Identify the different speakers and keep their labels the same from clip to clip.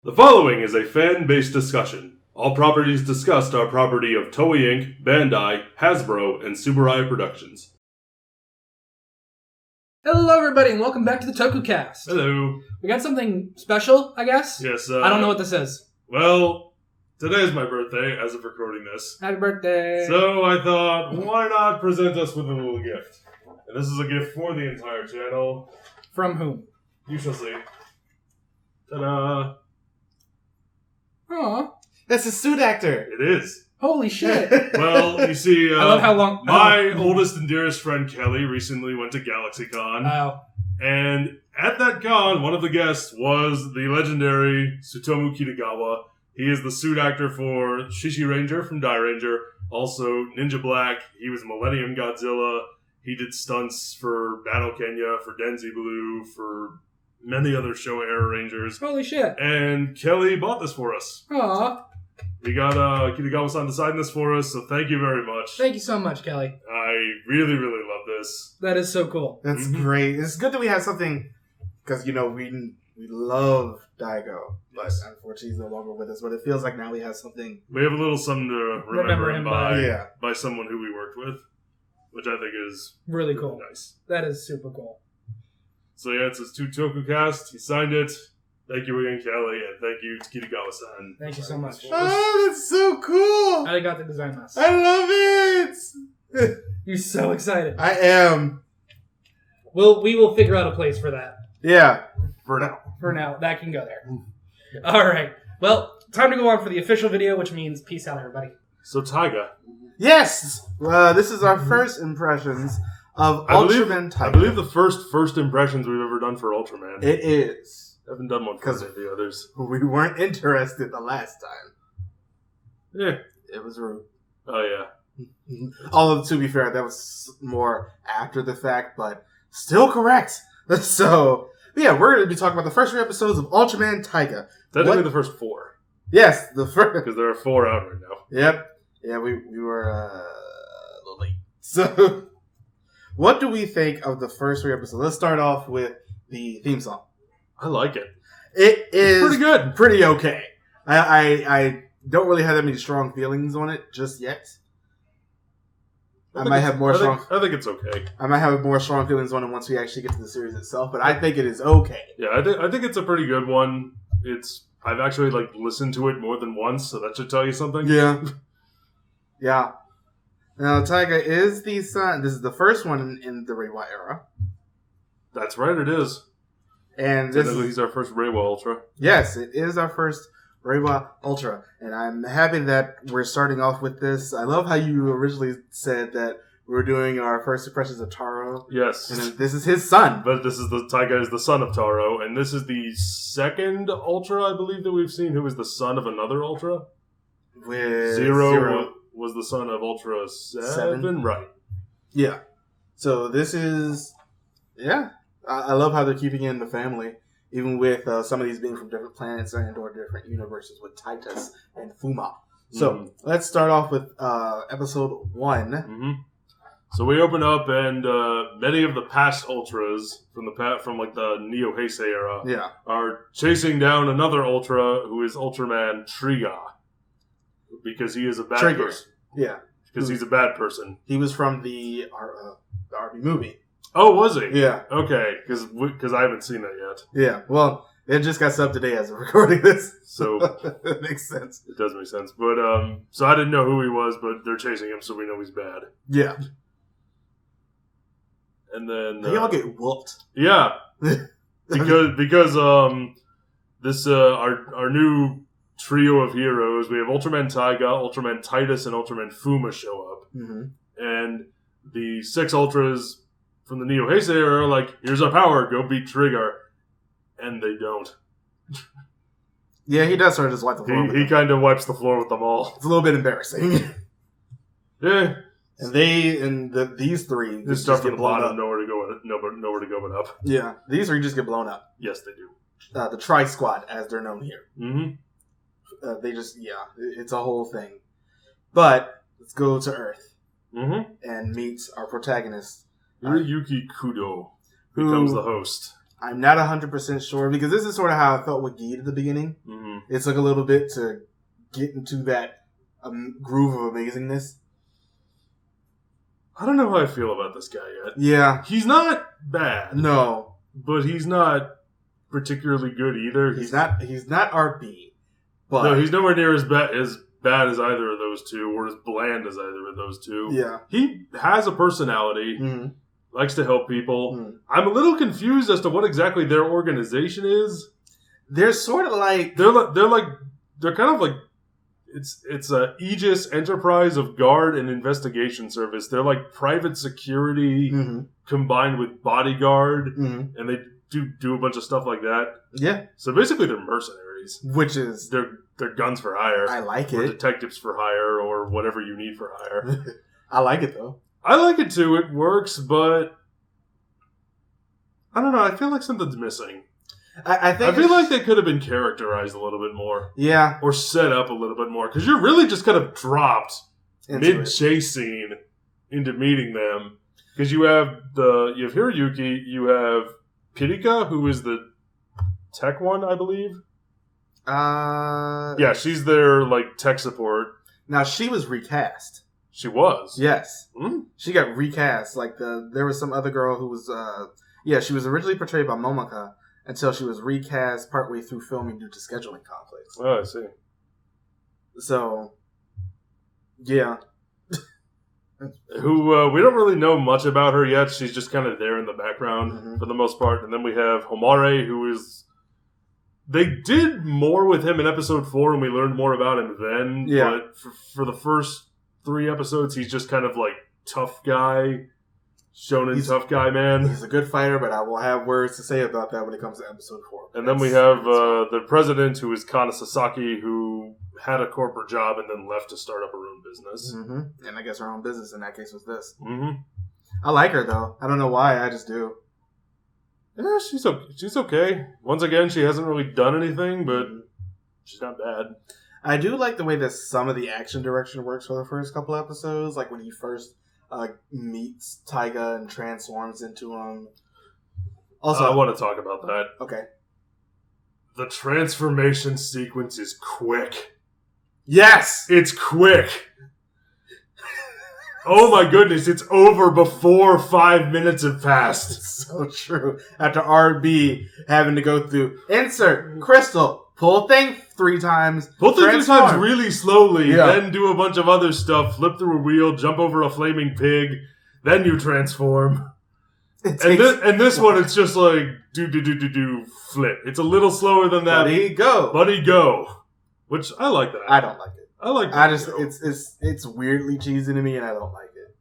Speaker 1: The following is a fan-based discussion. All properties discussed are property of Toei Inc., Bandai, Hasbro, and Subaru Productions.
Speaker 2: Hello everybody and welcome back to the Tokucast.
Speaker 1: Hello.
Speaker 2: We got something special, I guess?
Speaker 1: Yes,
Speaker 2: I don't know what this is.
Speaker 1: Well, today is my birthday as of recording this.
Speaker 2: Happy birthday.
Speaker 1: So I thought, why not present us with a little gift? And this is a gift for the entire channel.
Speaker 2: From whom?
Speaker 1: You shall see. Ta-da!
Speaker 2: Aw.
Speaker 3: That's a suit actor.
Speaker 1: It is.
Speaker 2: Holy shit.
Speaker 1: Well, you see,
Speaker 2: I love how long...
Speaker 1: my oldest and dearest friend Kelly recently went to GalaxyCon.
Speaker 2: Oh.
Speaker 1: And at that con, one of the guests was the legendary Tsutomu Kitagawa. He is the suit actor for Shishi Ranger from Die Ranger. Also, Ninja Black. He was Millennium Godzilla. He did stunts for Battle Kenya, for Denzi Blue, for many other Showa-era Rangers.
Speaker 2: Holy shit.
Speaker 1: And Kelly bought this for us.
Speaker 2: Aw.
Speaker 1: We got Kitagawa-san to sign this for us, so thank you very much.
Speaker 2: Thank you so much, Kelly.
Speaker 1: I really, really love this.
Speaker 2: That is so cool.
Speaker 3: That's great. It's good that we have something, because, you know, we love Daigo, but unfortunately he's no longer with us. But it feels like now we have something.
Speaker 1: We have a little something to remember him by someone who we worked with, which I think is
Speaker 2: really cool.
Speaker 1: Nice.
Speaker 2: That is super cool.
Speaker 1: So yeah, it's his Tokucast. He signed it. Thank you again, Kelly, and thank you to Kitagawa-san.
Speaker 2: Thank you so much.
Speaker 3: Oh, that's so cool!
Speaker 2: I got to design this.
Speaker 3: I love it!
Speaker 2: You're so excited.
Speaker 3: I am.
Speaker 2: We will figure out a place for that.
Speaker 3: Yeah. For now.
Speaker 2: For now, that can go there. All right. Well, time to go on for the official video, which means peace out, everybody.
Speaker 1: So Taiga.
Speaker 3: Yes! This is our first impressions of Ultraman Taiga.
Speaker 1: I believe the first impressions we've ever done for Ultraman.
Speaker 3: It is.
Speaker 1: I haven't done one because of the others.
Speaker 3: We weren't interested the last time.
Speaker 1: Yeah.
Speaker 3: It was rude.
Speaker 1: Oh, yeah.
Speaker 3: Although, to be fair, that was more after the fact, but still correct. So, yeah, we're going to be talking about the first 3 episodes of Ultraman Taiga.
Speaker 1: Technically the first 4.
Speaker 3: Yes, the first.
Speaker 1: Because there are 4 out right now.
Speaker 3: Yep. Yeah, we were a little late. So, what do we think of the first 3 episodes? Let's start off with the theme song.
Speaker 1: I like it.
Speaker 3: It is
Speaker 1: pretty good.
Speaker 3: Pretty okay. I don't really have that many strong feelings on it just yet. I might have more strong...
Speaker 1: I think it's okay.
Speaker 3: I might have more strong feelings on it once we actually get to the series itself, but I think it is okay.
Speaker 1: Yeah, I think it's a pretty good one. I've actually listened to it more than once, so that should tell you something.
Speaker 3: Yeah. Yeah. Now, Taiga is the son... This is the first one in the Reiwa era.
Speaker 1: That's right, it is.
Speaker 3: And
Speaker 1: he's our first Reiwa Ultra.
Speaker 3: Yes, it is our first Reiwa Ultra. And I'm happy that we're starting off with this. I love how you originally said that we're doing our first impressions of Taro.
Speaker 1: Yes.
Speaker 3: And this is his son.
Speaker 1: But Taiga is the son of Taro, and this is the second Ultra, I believe, that we've seen, who is the son of another Ultra.
Speaker 3: With
Speaker 1: Zero was the son of Ultra 7? Right.
Speaker 3: Yeah. So this is... Yeah. I love how they're keeping it in the family, even with some of these being from different planets and or different universes with Titus and Fuma. So let's start off with episode 1.
Speaker 1: Mm-hmm. So we open up, and many of the past Ultras from the Neo Heisei era are chasing down another Ultra who is Ultraman Taiga, because he is a bad person.
Speaker 3: Yeah,
Speaker 1: because he's a bad person.
Speaker 3: He was from the Army movie.
Speaker 1: Oh, was he?
Speaker 3: Yeah.
Speaker 1: Okay, because I haven't seen that yet.
Speaker 3: Yeah, well, it just got subbed today as of recording this.
Speaker 1: So
Speaker 3: it makes sense.
Speaker 1: It does make sense. But, so I didn't know who he was, but they're chasing him, so we know he's bad.
Speaker 3: Yeah.
Speaker 1: And then...
Speaker 3: they all get whooped.
Speaker 1: Yeah. because this, our new trio of heroes, we have Ultraman Taiga, Ultraman Titus, and Ultraman Fuma show up.
Speaker 3: Mm-hmm.
Speaker 1: And the 6 Ultras from the Neo Heisei era are like, here's our power, go beat Trigger. And they don't.
Speaker 3: Yeah, he does sort of just wipe the floor.
Speaker 1: He kind of wipes the floor with them all.
Speaker 3: It's a little bit embarrassing.
Speaker 1: Yeah.
Speaker 3: And these 3
Speaker 1: just start from the bottom, nowhere to go but up.
Speaker 3: Yeah, these 3 just get blown up.
Speaker 1: Yes, they do.
Speaker 3: The Tri Squad, as they're known here.
Speaker 1: Mm-hmm.
Speaker 3: They just, it's a whole thing. But let's go to Earth and meet our protagonist,
Speaker 1: Yuki Kudo becomes the host.
Speaker 3: I'm not 100% sure because this is sort of how I felt with Geed at the beginning.
Speaker 1: Mm-hmm.
Speaker 3: It took a little bit to get into that groove of amazingness.
Speaker 1: I don't know how I feel about this guy yet.
Speaker 3: Yeah.
Speaker 1: He's not bad.
Speaker 3: No.
Speaker 1: But he's not particularly good either.
Speaker 3: He's not RB. But
Speaker 1: no, he's nowhere near as bad as either of those two, or as bland as either of those two.
Speaker 3: Yeah.
Speaker 1: He has a personality, likes to help people.
Speaker 3: Mm.
Speaker 1: I'm a little confused as to what exactly their organization is.
Speaker 3: They're sort of like...
Speaker 1: They're kind of like... It's a Aegis enterprise of guard and investigation service. They're like private security combined with bodyguard, and they do a bunch of stuff like that.
Speaker 3: Yeah.
Speaker 1: So basically, they're mercenaries.
Speaker 3: Which is...
Speaker 1: They're guns for hire.
Speaker 3: I like
Speaker 1: or
Speaker 3: it.
Speaker 1: detectives for hire, or whatever you need for hire.
Speaker 3: I like it, though.
Speaker 1: I like it, too. It works, but... I don't know. I feel like something's missing.
Speaker 3: I
Speaker 1: feel like they could have been characterized a little bit more.
Speaker 3: Yeah.
Speaker 1: Or set up a little bit more. Because you're really just kind of dropped mid-chase scene into meeting them. Because you have Hiroyuki, you have Pirika, who is the tech one, I believe. Yeah, she's their, tech support.
Speaker 3: Now, she was recast.
Speaker 1: She was?
Speaker 3: Yes.
Speaker 1: Mm?
Speaker 3: She got recast. There was some other girl who was, she was originally portrayed by Momoko until she was recast partway through filming due to scheduling conflicts.
Speaker 1: Oh, I see.
Speaker 3: So, yeah.
Speaker 1: Who, we don't really know much about her yet. She's just kind of there in the background for the most part. And then we have Homare, who is... They did more with him in episode 4, and we learned more about him then.
Speaker 3: Yeah.
Speaker 1: But for the first 3 episodes, he's just kind of tough guy, shonen tough guy man.
Speaker 3: He's a good fighter, but I will have words to say about that when it comes to episode 4.
Speaker 1: And then we have the president, who is Kana Sasaki, who had a corporate job and then left to start up her own business.
Speaker 3: Mm-hmm. And I guess her own business in that case was this.
Speaker 1: Mm-hmm.
Speaker 3: I like her, though. I don't know why, I just do.
Speaker 1: Yeah, she's okay. Once again, she hasn't really done anything, but she's not bad.
Speaker 3: I do like the way that some of the action direction works for the first couple episodes, like when he first meets Taiga and transforms into him. Also,
Speaker 1: I want to talk about that.
Speaker 3: Okay.
Speaker 1: The transformation sequence is quick.
Speaker 3: Yes!
Speaker 1: It's quick! Oh my goodness, it's over before 5 minutes have passed.
Speaker 3: It's so true. After RB having to go through insert, crystal, pull thing 3 times.
Speaker 1: Pull thing 3 times really slowly,
Speaker 3: yeah.
Speaker 1: Then do a bunch of other stuff, flip through a wheel, jump over a flaming pig, then you transform. And this one, it's just like, do, flip. It's a little slower than that. Buddy, go. Which, I like that.
Speaker 3: I don't like it.
Speaker 1: I like that.
Speaker 3: It's weirdly cheesy to me, and I don't like it.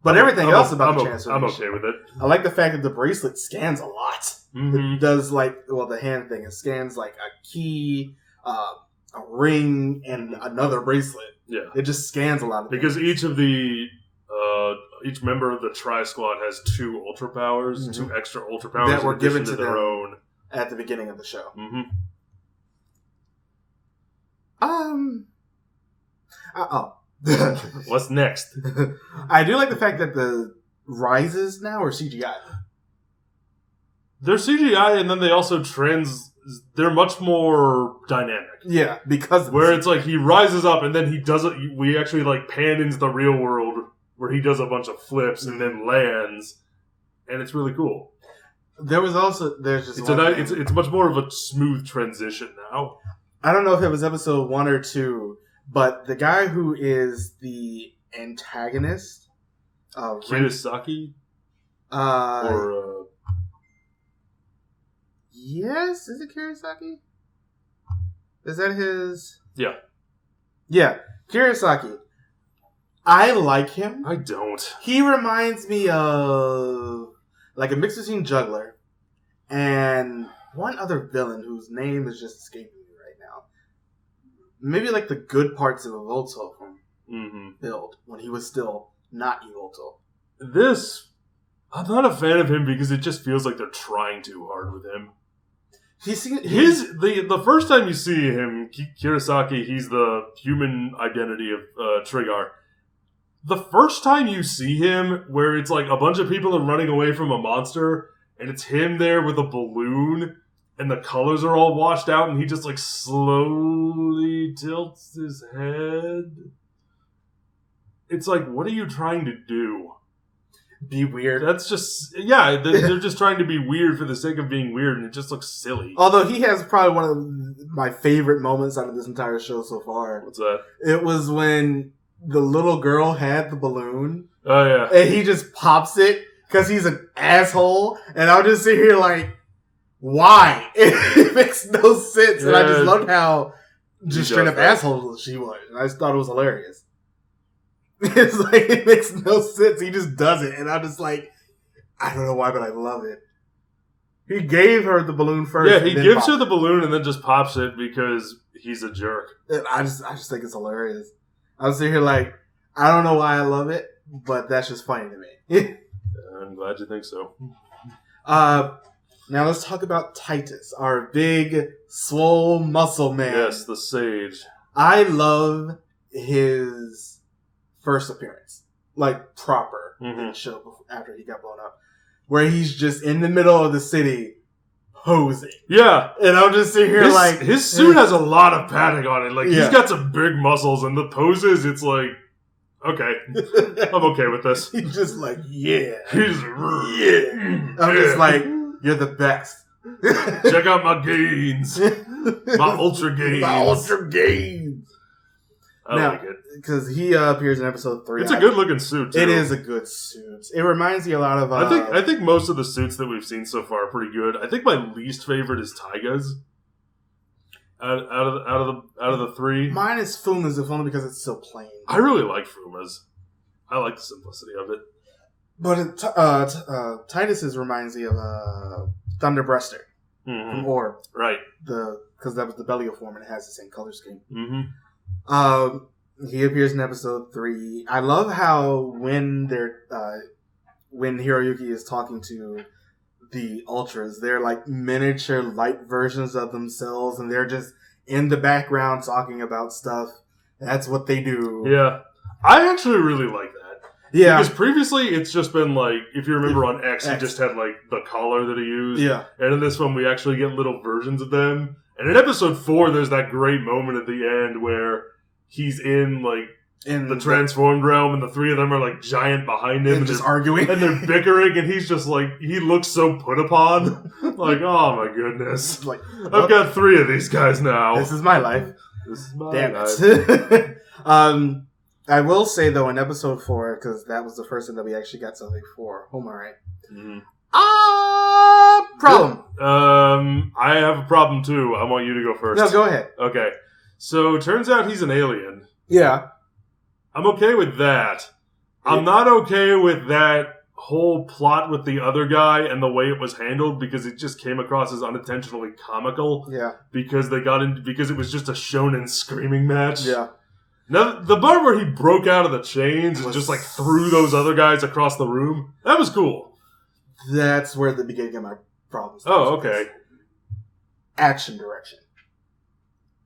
Speaker 3: But everything else about the transformation,
Speaker 1: I'm okay with it.
Speaker 3: I like the fact that the bracelet scans a lot.
Speaker 1: Mm-hmm.
Speaker 3: It does the hand thing. It scans like a key, a ring, and another bracelet.
Speaker 1: Yeah,
Speaker 3: it just scans a lot of
Speaker 1: because
Speaker 3: things.
Speaker 1: each member of the Tri Squad has 2 ultra powers, 2 extra ultra powers
Speaker 3: that were given to
Speaker 1: their
Speaker 3: them
Speaker 1: own
Speaker 3: at the beginning of the show.
Speaker 1: Mm-hmm. What's next?
Speaker 3: I do like the fact that the rises now are CGI.
Speaker 1: They're CGI, and then they also they're much more dynamic.
Speaker 3: Yeah, because
Speaker 1: where it's like he rises up, and then he does it. We actually pan into the real world where he does a bunch of flips and then lands, and it's really cool.
Speaker 3: There's
Speaker 1: it's much more of a smooth transition now.
Speaker 3: I don't know if it was episode 1 or 2, but the guy who is the antagonist,
Speaker 1: Kirasaki,
Speaker 3: yes, is it Kirasaki? Is that his?
Speaker 1: Yeah.
Speaker 3: Yeah, Kirasaki. I like him.
Speaker 1: I don't.
Speaker 3: He reminds me of a mix between Juggler and one other villain whose name is just escaping me right now. Maybe the good parts of Evolto from Build when he was still not Evolto.
Speaker 1: I'm not a fan of him because it just feels like they're trying too hard with him. The first time you see him, Kirasaki, he's the human identity of Trigar. The first time you see him, where it's a bunch of people are running away from a monster, and it's him there with a balloon, and the colors are all washed out, and he just, like, slowly tilts his head. It's like, what are you trying to do?
Speaker 3: Be weird.
Speaker 1: That's just... Yeah, they're just trying to be weird for the sake of being weird, and it just looks silly.
Speaker 3: Although he has probably one of my favorite moments out of this entire show so far.
Speaker 1: What's that?
Speaker 3: It was when the little girl had the balloon.
Speaker 1: Oh, yeah.
Speaker 3: And he just pops it because he's an asshole. And I'll just sit here like, why? It makes no sense. And I just loved how just straight up asshole she was. And I just thought it was hilarious. It's like, it makes no sense. He just does it. And I'm just like, I don't know why, but I love it. He gave her the balloon first.
Speaker 1: Yeah, he gives her the balloon and then just pops it because he's a jerk.
Speaker 3: And I just think it's hilarious. I'm sitting here like, I don't know why I love it, but that's just funny to me.
Speaker 1: I'm glad you think so.
Speaker 3: Now let's talk about Titus, our big, swole muscle man.
Speaker 1: Yes, the sage.
Speaker 3: I love his first appearance. Like, proper in the show after he got blown up. Where he's just in the middle of the city posing.
Speaker 1: Yeah.
Speaker 3: And I'm just sitting here like...
Speaker 1: His suit has a lot of padding on it. Like, he's got some big muscles, and the poses, it's like... Okay. I'm okay with this.
Speaker 3: He's just like, yeah.
Speaker 1: He's...
Speaker 3: Yeah. I'm just like, you're the best.
Speaker 1: Check out my gains. My ultra gains.
Speaker 3: My ultra gains.
Speaker 1: I like it.
Speaker 3: Because he appears in episode 3.
Speaker 1: It's a good looking suit, too.
Speaker 3: It is a good suit. It reminds me a lot of...
Speaker 1: I think most of the suits that we've seen so far are pretty good. I think my least favorite is Taiga's. Out of the three.
Speaker 3: Mine is Fuma's, if only because it's so plain.
Speaker 1: I really like Fuma's. I like the simplicity of it.
Speaker 3: But Titus's reminds me of Thunderbreaster from Orb.
Speaker 1: Right.
Speaker 3: Because that was the Bellio form and it has the same color scheme.
Speaker 1: Mm-hmm.
Speaker 3: He appears in episode 3. I love how when Hiroyuki is talking to the Ultras, they're like miniature light versions of themselves, and they're just in the background talking about stuff. That's what they do.
Speaker 1: Yeah. I actually really like that.
Speaker 3: Yeah.
Speaker 1: Because previously it's just been like, if you remember on X, he just had like the collar that he used.
Speaker 3: Yeah.
Speaker 1: And in this one we actually get little versions of them. And in episode 4 there's that great moment at the end where he's in the transformed realm, and the three of them are like giant behind him,
Speaker 3: and just arguing,
Speaker 1: and they're bickering, and he's just like, he looks so put upon, like, oh my goodness,
Speaker 3: like,
Speaker 1: I've got 3 of these guys now.
Speaker 3: This is my life.
Speaker 1: This is my
Speaker 3: Damn
Speaker 1: life.
Speaker 3: it. I will say though, in episode 4, because that was the first time that we actually got something for Homare.
Speaker 1: Mm-hmm.
Speaker 3: Problem.
Speaker 1: I have a problem too. I want you to go first.
Speaker 3: No, go ahead.
Speaker 1: Okay. So it turns out he's an alien.
Speaker 3: Yeah.
Speaker 1: I'm okay with that. I'm not okay with that whole plot with the other guy and the way it was handled, because it just came across as unintentionally comical.
Speaker 3: Yeah.
Speaker 1: Because it was just a shonen screaming match.
Speaker 3: Yeah.
Speaker 1: Now, the part where he broke out of the chains and just like threw those other guys across the room, that was cool.
Speaker 3: That's where the beginning of my problems.
Speaker 1: Oh, okay.
Speaker 3: Action direction.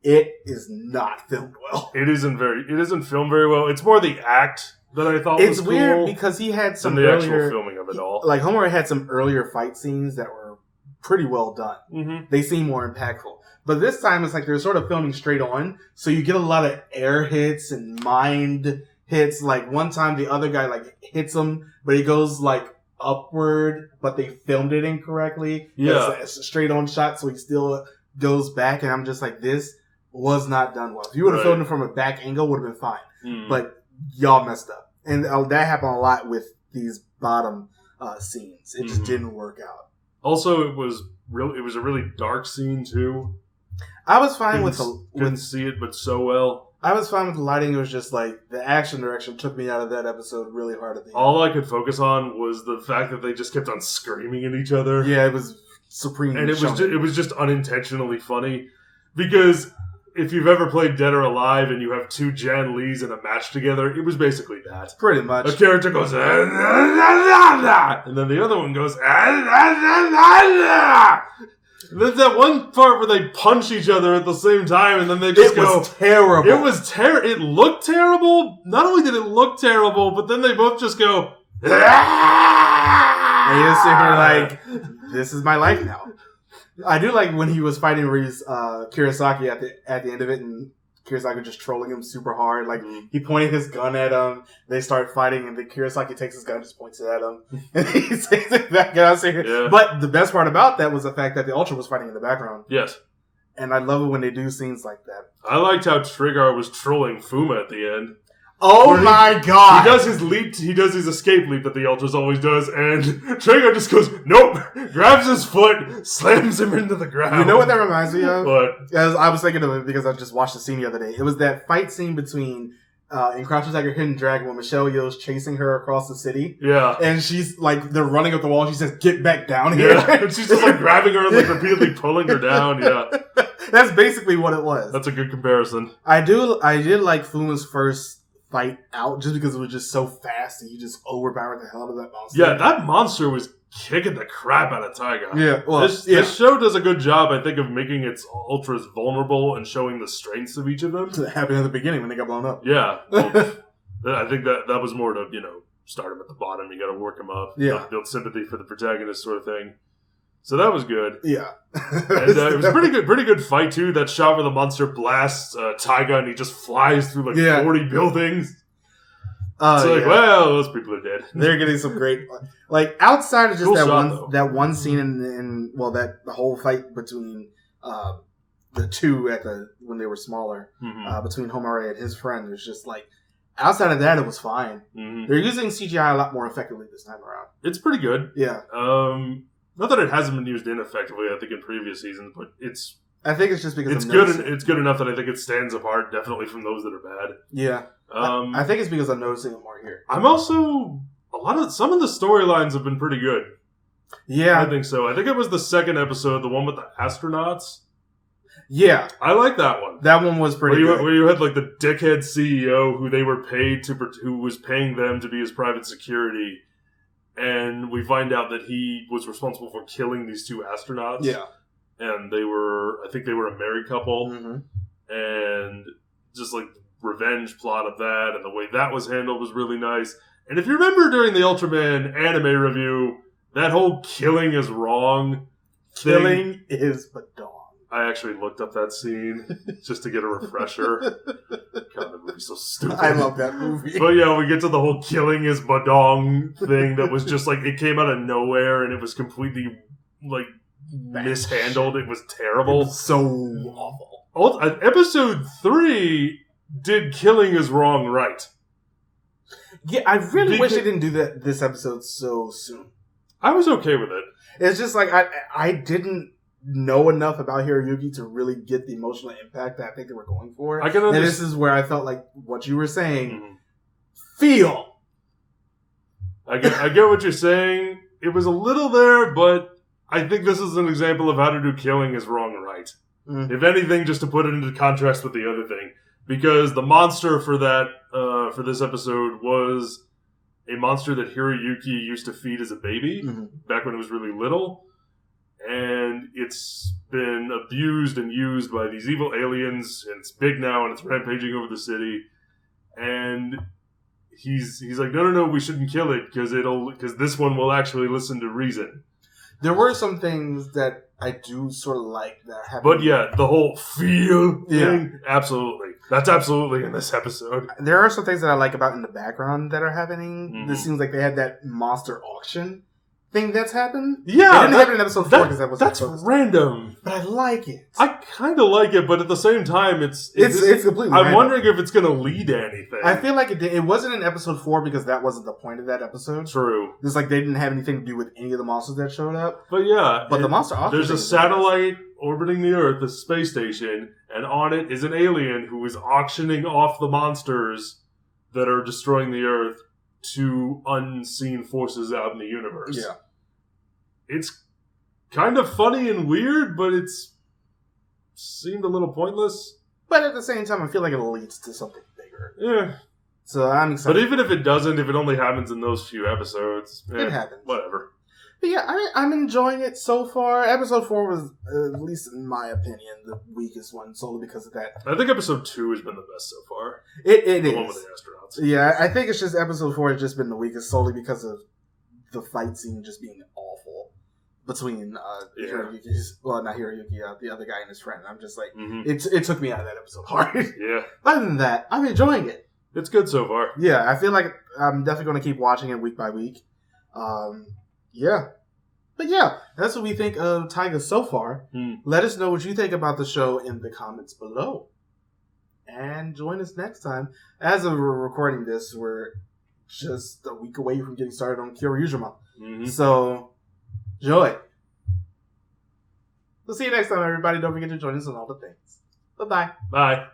Speaker 3: It is not filmed well.
Speaker 1: It isn't filmed very well. It's more the act that I thought was cool. It's weird
Speaker 3: because he had some
Speaker 1: the actual filming of it all.
Speaker 3: Like, Homura had some earlier fight scenes that were pretty well done. Mm-hmm. They seem more impactful. But this time it's like they're sort of filming straight on, so you get a lot of air hits and mind hits. Like, one time the other guy like hits him, but he goes like upward, but they filmed it incorrectly.
Speaker 1: Yeah.
Speaker 3: It's a straight on shot, so he still goes back, and I'm just like, this was not done well. If you would have filmed it from a back angle, would have been fine. But y'all messed up. And that happened a lot with these bottom scenes. It just didn't work out.
Speaker 1: Also, it was a really dark scene too.
Speaker 3: I was fine
Speaker 1: couldn't see it, but so well.
Speaker 3: I was fine with the lighting. It was just like the action direction took me out of that episode really hard at the end.
Speaker 1: All I could focus on was the fact that they just kept on screaming at each other.
Speaker 3: Yeah, it was supreme.
Speaker 1: And it was just unintentionally funny, because if you've ever played Dead or Alive and you have 2 Jan Lees in a match together, it was basically that.
Speaker 3: Pretty much.
Speaker 1: A character goes, and then the other one goes, and there's that one part where they punch each other at the same time, and then they just go...
Speaker 3: It was terrible.
Speaker 1: It looked terrible. Not only did it look terrible, but then they both just go...
Speaker 3: And you sit here like... this is my life now. I do like when he was fighting Kurosaki at the end of it, and Kurosaki just trolling him super hard. Like, he pointed his gun at him, they start fighting, and then Kurosaki takes his gun and just points it at him. And he takes it back out.
Speaker 1: Yeah.
Speaker 3: But the best part about that was the fact that the Ultra was fighting in the background.
Speaker 1: Yes.
Speaker 3: And I love it when they do scenes like that.
Speaker 1: I liked how Trigger was trolling Fuma at the end.
Speaker 3: Oh my god!
Speaker 1: He does his leap, he does his escape leap that the Ultras always does, and Trigger just goes, nope! Grabs his foot, slams him into the ground.
Speaker 3: You know what that reminds me of?
Speaker 1: What?
Speaker 3: I was thinking of it because I just watched the scene the other day. It was that fight scene between in Crouching Tiger, Hidden Dragon when Michelle Yeoh's chasing her across the city.
Speaker 1: Yeah.
Speaker 3: And she's like, they're running up the wall. She says, get back down here.
Speaker 1: Yeah. And she's just like grabbing her and like repeatedly pulling her down. Yeah.
Speaker 3: That's basically what it was.
Speaker 1: That's a good comparison.
Speaker 3: I did like Fuma's first fight out just because it was just so fast and you just overpowered the hell out of that monster.
Speaker 1: Yeah, that monster was kicking the crap out of Taiga.
Speaker 3: Yeah, well,
Speaker 1: this show does a good job, I think, of making its Ultras vulnerable and showing the strengths of each of them.
Speaker 3: It happened at the beginning when they got blown up.
Speaker 1: Yeah. Well, I think that was more to, start them at the bottom. You got to work them up.
Speaker 3: Yeah.
Speaker 1: Build sympathy for the protagonist sort of thing. So that was good.
Speaker 3: Yeah.
Speaker 1: And it was a pretty good fight, too. That shot where the monster blasts Taiga and he just flies through 40 buildings. Well, those people are dead.
Speaker 3: They're getting some great, outside of just
Speaker 1: Cool
Speaker 3: that
Speaker 1: shot,
Speaker 3: that one scene in the whole fight between the two when they were smaller, between Homare and his friend. There's just outside of that, it was fine.
Speaker 1: Mm-hmm.
Speaker 3: They're using CGI a lot more effectively this time around.
Speaker 1: It's pretty good.
Speaker 3: Yeah.
Speaker 1: Not that it hasn't been used ineffectively, I think, in previous seasons, but
Speaker 3: I think it's just because
Speaker 1: it's good. It's good enough that I think it stands apart, definitely from those that are bad.
Speaker 3: Yeah. I think it's because I'm noticing it more here.
Speaker 1: I'm also some of the storylines have been pretty good.
Speaker 3: Yeah,
Speaker 1: I think so. I think it was the second episode, the one with the astronauts.
Speaker 3: Yeah,
Speaker 1: I like that one.
Speaker 3: That one was pretty good.
Speaker 1: Where you had the dickhead CEO who they were paid who was paying them to be his private security. And we find out that he was responsible for killing these two astronauts.
Speaker 3: Yeah.
Speaker 1: And I think they were a married couple.
Speaker 3: Mm-hmm.
Speaker 1: And just the revenge plot of that and the way that was handled was really nice. And if you remember during the Ultraman anime review, that whole killing is wrong
Speaker 3: Killing is badong.
Speaker 1: I actually looked up that scene just to get a refresher. God, that movie's so stupid.
Speaker 3: I love that movie.
Speaker 1: But yeah, we get to the whole killing is badong thing that was just it came out of nowhere and it was completely mishandled. It was terrible.
Speaker 3: It was so awful.
Speaker 1: Episode 3 did killing is wrong right.
Speaker 3: Yeah, I really wish they didn't do this episode so soon.
Speaker 1: I was okay with it.
Speaker 3: It's just I didn't know enough about Hiroyuki to really get the emotional impact that I think they were going for.
Speaker 1: I can understand.
Speaker 3: And this is where I felt like what you were saying. Feel.
Speaker 1: I get what you're saying. It was a little there, but I think this is an example of how to do killing is wrong right. Mm. If anything, just to put it into contrast with the other thing. Because the monster for for this episode was a monster that Hiroyuki used to feed as a baby back when it was really little. And it's been abused and used by these evil aliens, and it's big now, and it's rampaging over the city. And he's like, no, we shouldn't kill it because this one will actually listen to reason.
Speaker 3: There were some things that I do sort of like that happened.
Speaker 1: But yeah, the whole feel thing, absolutely. That's absolutely in this episode.
Speaker 3: There are some things that I like about in the background that are happening.
Speaker 1: Mm-hmm.
Speaker 3: This seems like they had that monster auction thing that's happened.
Speaker 1: Yeah.
Speaker 3: It didn't happen in episode 4 because
Speaker 1: that's random.
Speaker 3: But I like it.
Speaker 1: I kind of like it, but at the same time, it's
Speaker 3: completely
Speaker 1: I'm
Speaker 3: random.
Speaker 1: wondering if it's going to lead to anything.
Speaker 3: I feel like it wasn't in episode 4 because that wasn't the point of that episode.
Speaker 1: True.
Speaker 3: It's they didn't have anything to do with any of the monsters that showed up.
Speaker 1: But yeah.
Speaker 3: But the monster auction
Speaker 1: there's a satellite orbiting the Earth, the space station, and on it is an alien who is auctioning off the monsters that are destroying the Earth to unseen forces out in the universe.
Speaker 3: Yeah.
Speaker 1: It's kind of funny and weird, but it's seemed a little pointless.
Speaker 3: But at the same time, I feel like it leads to something bigger.
Speaker 1: Yeah.
Speaker 3: So I'm excited.
Speaker 1: But even if it doesn't, if it only happens in those few episodes,
Speaker 3: it happens.
Speaker 1: Whatever.
Speaker 3: But yeah, I'm enjoying it so far. Episode 4 was, at least in my opinion, the weakest one, solely because of that.
Speaker 1: I think episode 2 has been the best so far.
Speaker 3: It is.
Speaker 1: The one with the astronauts.
Speaker 3: Yeah, I think it's just episode 4 has just been the weakest, solely because of the fight scene just being awful. between
Speaker 1: Yeah.
Speaker 3: Hiroyuki's, well, not Hiroyuki, the other guy and his friend. I'm just like,
Speaker 1: Mhm.
Speaker 3: it took me out of that episode hard.
Speaker 1: Yeah,
Speaker 3: Other than that, I'm enjoying it.
Speaker 1: it's good so far.
Speaker 3: Yeah, I feel like I'm definitely going to keep watching it week by week. Yeah. But yeah, that's what we think of Taiga so far. Let us know what you think about the show in the comments below. And join us next time. As of recording this, we're just a week away from getting started on Kyoryuzuma. So, joy. We'll see you next time, everybody. Don't forget to join us on all the things. Bye-bye.
Speaker 1: Bye.